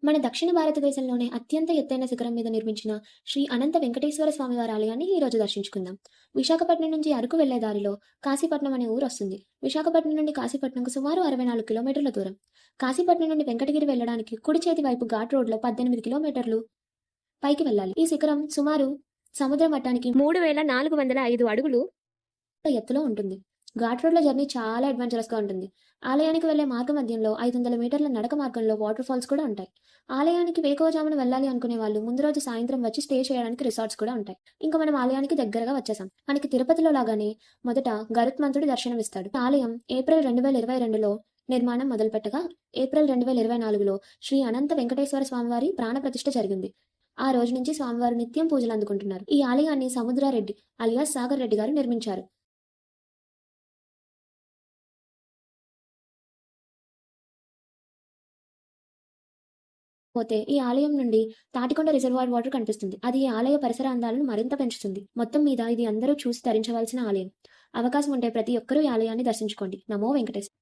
మన దక్షిణ భారతదేశంలోనే అత్యంత ఎత్తైన శిఖరం మీద నిర్మించిన శ్రీ అనంత వెంకటేశ్వర స్వామివారి ఆలయాన్ని ఈ రోజు దర్శించుకుందాం. విశాఖపట్నం నుంచి అరకు వెళ్లే దారిలో కాశీపట్నం అనే ఊరు వస్తుంది. విశాఖపట్నం నుండి కాశీపట్నంకు సుమారు 64 కిలోమీటర్ల దూరం. కాశీపట్నం నుండి వెంకటగిరి వెళ్లడానికి కుడి చేతి వైపు ఘాట్ రోడ్లో 18 కిలోమీటర్లు పైకి వెళ్ళాలి. ఈ శిఖరం సుమారు సముద్ర మట్టానికి 3405 అడుగులు ఎత్తులో ఉంటుంది. ఘాట్ రోడ్ల జర్నీ చాలా అడ్వెంచరస్ గా ఉంటుంది. ఆలయానికి వెళ్లే మార్గ మధ్యంలో 500 మీటర్ల నడక మార్గంలో వాటర్ ఫాల్స్ కూడా ఉంటాయి. ఆలయానికి వేకువజామున వెళ్ళాలి అనుకునే వాళ్ళు ముందు రోజు సాయంత్రం వచ్చి స్టే చేయడానికి రిసార్ట్స్ కూడా ఉంటాయి. ఇంకా మనం ఆలయానికి దగ్గరగా వచ్చేసాం. మనకి తిరుపతిలో లాగానే మొదట గరుత్మంతుడి దర్శనమిస్తాడు. ఆలయం ఏప్రిల్ 2022లో నిర్మాణం మొదలుపెట్టగా ఏప్రిల్ 2024లో శ్రీ అనంత వెంకటేశ్వర స్వామివారి ప్రాణ ప్రతిష్ఠ జరిగింది. ఆ రోజు నుంచి స్వామివారు నిత్యం పూజలు అందుకుంటున్నారు. ఈ ఆలయాన్ని సముద్రారెడ్డి అలియాస్ సాగర్ రెడ్డి గారు నిర్మించారు. పోతే ఈ ఆలయం నుండి తాటికొండ రిజర్వాయర్ వాటర్ కనిపిస్తుంది. అది ఈ ఆలయ పరిసర అందాలను మరింత పెంచుతుంది. మొత్తం మీద ఇది అందరూ చూసి తరించవలసిన ఆలయం. అవకాశం ఉంటే ప్రతి ఒక్కరూ ఈ ఆలయాన్ని దర్శించుకోండి. నమో వెంకటేశ్వర.